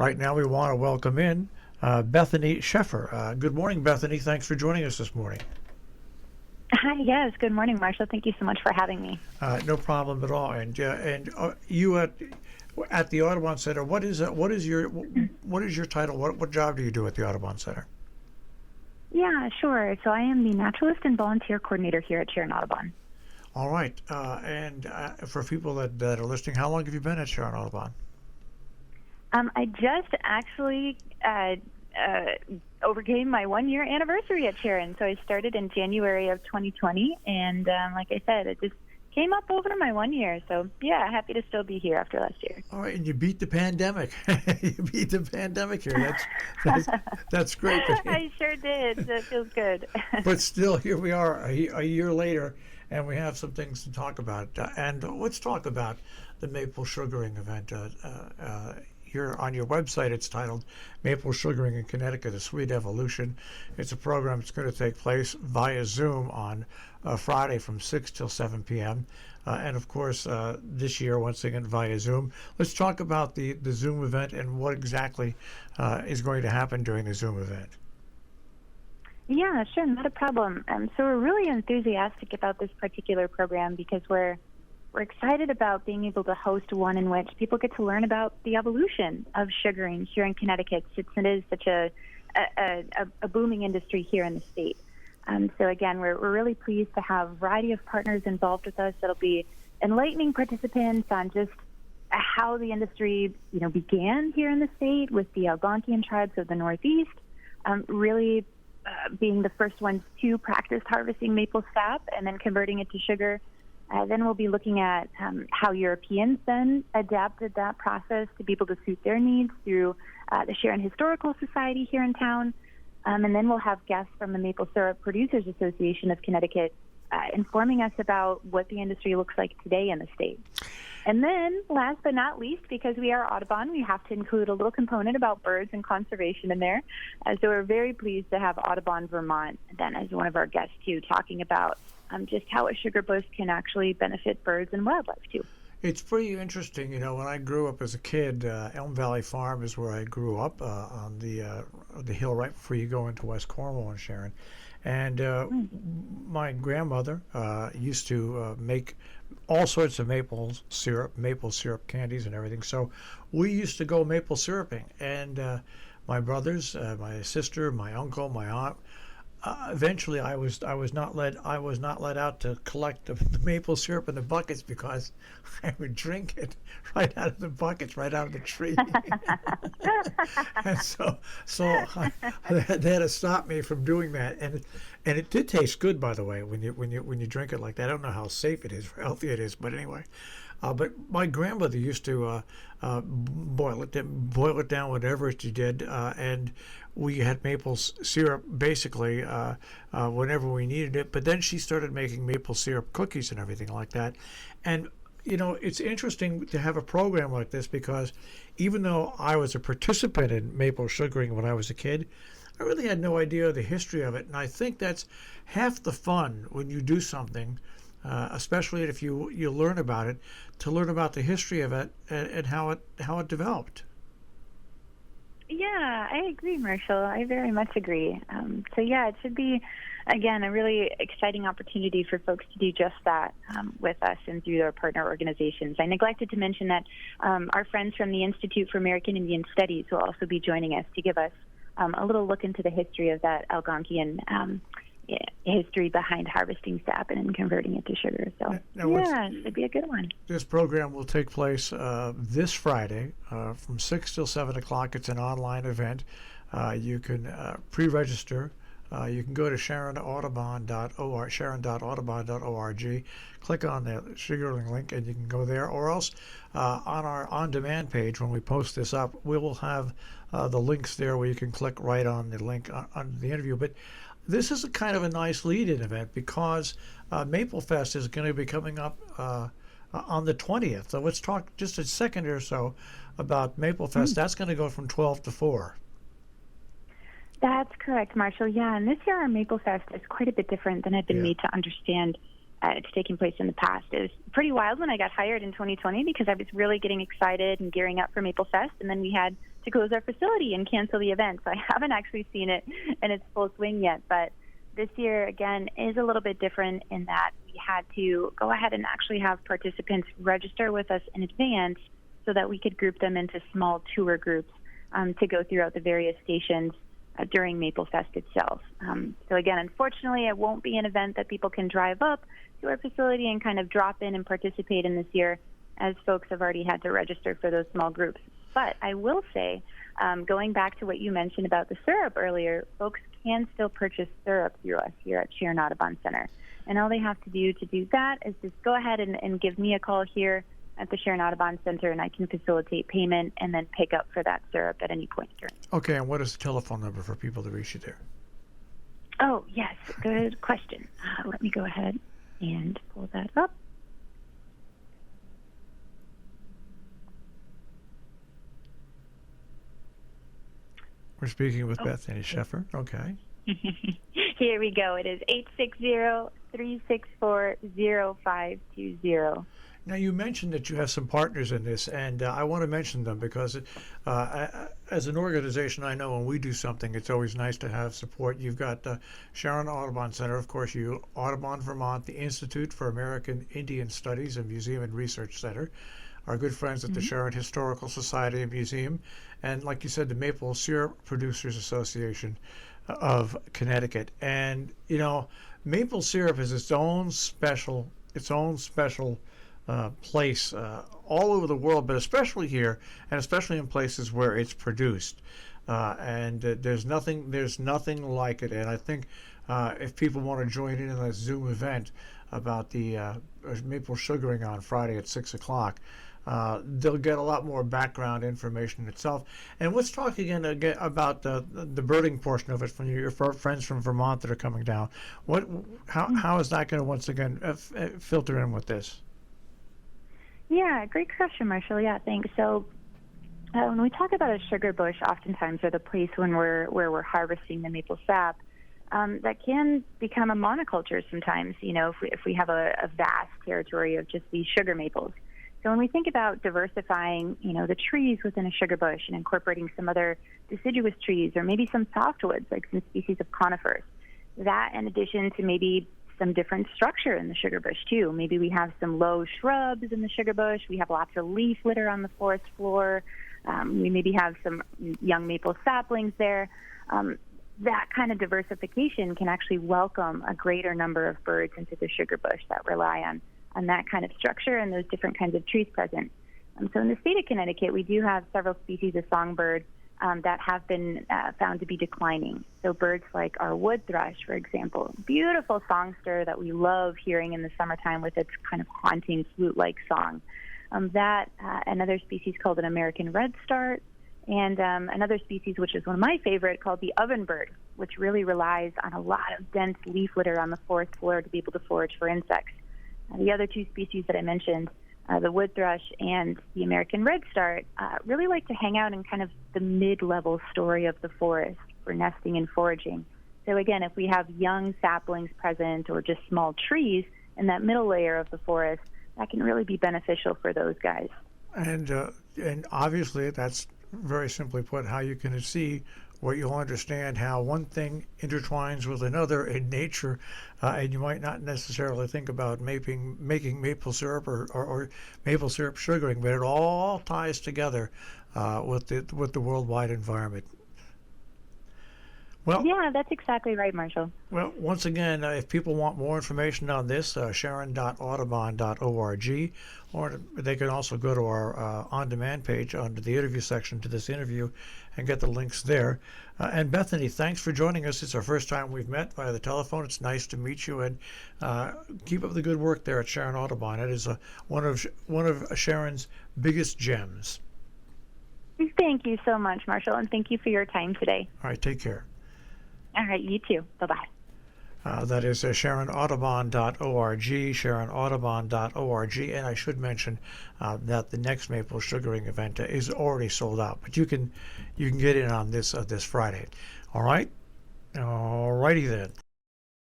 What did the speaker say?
Right now, we want to welcome in Bethany Sheffer. Good morning, Bethany. Thanks for joining us this morning. Hi, yes. Good morning, Marshall. Thank you so much for having me. No problem at all. And you at the Audubon Center. What is your title? What job do you do at the Audubon Center? Yeah, sure. So I am the naturalist and volunteer coordinator here at Sharon Audubon. All right. And for people that are listening, how long have you been at Sharon Audubon? I just actually overcame my 1-year anniversary at Sharon. So I started in January of 2020, and like I said, it just came up over my 1 year. So yeah, happy to still be here after last year. All right, and you beat the pandemic. You beat the pandemic here. That's great. I sure did. That feels good. But still, here we are a year later, and we have some things to talk about. And let's talk about the maple sugaring event. Here on your website, it's titled Maple Sugaring in Connecticut, A Sweet Evolution. It's a program that's going to take place via Zoom on Friday from 6 till 7 p.m. And of course, this year, once again, via Zoom. Let's talk about the Zoom event and what exactly is going to happen during the Zoom event. Yeah, sure, not a problem. So we're really enthusiastic about this particular program because we're excited about being able to host one in which people get to learn about the evolution of sugaring here in Connecticut, since it is such a booming industry here in the state. So again, we're really pleased to have a variety of partners involved with us that'll be enlightening participants on just how the industry, began here in the state with the Algonkian tribes of the Northeast, really being the first ones to practice harvesting maple sap and then converting it to sugar. Then we'll be looking at how Europeans then adapted that process to be able to suit their needs through the Sharon Historical Society here in town. And then we'll have guests from the Maple Syrup Producers Association of Connecticut informing us about what the industry looks like today in the state. And then, last but not least, because we are Audubon, we have to include a little component about birds and conservation in there. So we're very pleased to have Audubon Vermont then as one of our guests, too, talking about just how a sugar bush can actually benefit birds and wildlife, too. It's pretty interesting. When I grew up as a kid, Elm Valley Farm is where I grew up on the hill right before you go into West Cornwall and Sharon. And my grandmother used to make all sorts of maple syrup candies and everything. So we used to go maple syruping. And my brothers, my sister, my uncle, my aunt, eventually, I was not let out to collect the maple syrup in the buckets because I would drink it right out of the buckets, right out of the tree. And so they had to stop me from doing that. And it did taste good, by the way, when you drink it like that. I don't know how safe it is, how healthy it is, but anyway. But my grandmother used to boil it down, whatever she did, and we had maple syrup basically whenever we needed it. But then she started making maple syrup cookies and everything like that. And it's interesting to have a program like this because even though I was a participant in maple sugaring when I was a kid, I really had no idea the history of it. And I think that's half the fun when you do something. Especially if you learn about it, to learn about the history of it and how it developed. Yeah, I agree, Marshall. I very much agree. So yeah, it should be, again, a really exciting opportunity for folks to do just that with us and through their partner organizations. I neglected to mention that our friends from the Institute for American Indian Studies will also be joining us to give us a little look into the history of that Algonkian history behind harvesting sap and converting it to sugar. So, it'd be a good one. This program will take place this Friday from 6 till 7 o'clock. It's an online event. You can pre-register. You can go to sharon.audubon.org, click on the sugaring link, and you can go there. Or else on our on-demand page, when we post this up, we will have the links there where you can click right on the link on the interview. But this is a kind of a nice lead-in event because Maple Fest is going to be coming up on the 20th. So let's talk just a second or so about Maple Fest. That's going to go from 12 to 4. That's correct, Marshall. Yeah, and this year our Maple Fest is quite a bit different than I've been made to understand it's taking place in the past. It was pretty wild when I got hired in 2020 because I was really getting excited and gearing up for Maple Fest, and then we had to close our facility and cancel the event. So I haven't actually seen it in its full swing yet. But this year, again, is a little bit different in that we had to go ahead and actually have participants register with us in advance so that we could group them into small tour groups to go throughout the various stations during Maple Fest itself. So again, unfortunately, it won't be an event that people can drive up to our facility and kind of drop in and participate in this year, as folks have already had to register for those small groups. But I will say, going back to what you mentioned about the syrup earlier, folks can still purchase syrup through us here at Sharon Audubon Center. And all they have to do that is just go ahead and give me a call here at the Sharon Audubon Center, and I can facilitate payment and then pick up for that syrup at any point during. Okay, and what is the telephone number for people to reach you there? Oh, yes, good question. Let me go ahead and pull that up. We're speaking with Bethany Sheffer. Okay. Here we go. It is 860-364-0520. Now, you mentioned that you have some partners in this, and I want to mention them because as an organization, I know when we do something, it's always nice to have support. You've got Sharon Audubon Center, of course, you, Audubon, Vermont, the Institute for American Indian Studies, a museum and research center, our good friends at the Sharon Historical Society and Museum, and like you said, the Maple Syrup Producers Association of Connecticut. And, you know, maple syrup is its own special place all over the world, but especially here, and especially in places where it's produced. And there's nothing like it. And I think if people want to join in on this Zoom event about the maple sugaring on Friday at 6 o'clock, they'll get a lot more background information itself. And let's talk again about the birding portion of it from your friends from Vermont that are coming down. How is that going to once again filter in with this? Yeah, great question, Marshall. Yeah, thanks. So when we talk about a sugar bush, oftentimes or the place where we're harvesting the maple sap, that can become a monoculture sometimes, you know, if we have a vast territory of just these sugar maples. So when we think about diversifying, you know, the trees within a sugar bush and incorporating some other deciduous trees or maybe some softwoods, like some species of conifers, that in addition to maybe some different structure in the sugar bush too. Maybe we have some low shrubs in the sugar bush. We have lots of leaf litter on the forest floor. We maybe have some young maple saplings there. That kind of diversification can actually welcome a greater number of birds into the sugar bush that rely on that kind of structure and those different kinds of trees present. So in the state of Connecticut, we do have several species of songbird that have been found to be declining. So birds like our wood thrush, for example, beautiful songster that we love hearing in the summertime with its kind of haunting flute-like song. Another species called an American redstart, and another species, which is one of my favorite, called the ovenbird, which really relies on a lot of dense leaf litter on the forest floor to be able to forage for insects. The other two species that I mentioned, the wood thrush and the American redstart, really like to hang out in kind of the mid-level story of the forest for nesting and foraging. So again, if we have young saplings present or just small trees in that middle layer of the forest, that can really be beneficial for those guys. And obviously, that's very simply put how you can see where you'll understand how one thing intertwines with another in nature, and you might not necessarily think about making maple syrup or maple syrup sugaring, but it all ties together with the worldwide environment. Well, yeah, that's exactly right, Marshall. Well, once again, if people want more information on this, sharon.audubon.org, or they can also go to our on-demand page under the interview section to this interview and get the links there. And Bethany, thanks for joining us. It's our first time we've met via the telephone. It's nice to meet you, and keep up the good work there at Sharon Audubon. It is one of Sharon's biggest gems. Thank you so much, Marshall, and thank you for your time today. All right, take care. All right, you too. Bye-bye. That is SharonAudubon.org, SharonAudubon.org, and I should mention that the next maple sugaring event is already sold out, but you can get in on this Friday. All right, all righty then.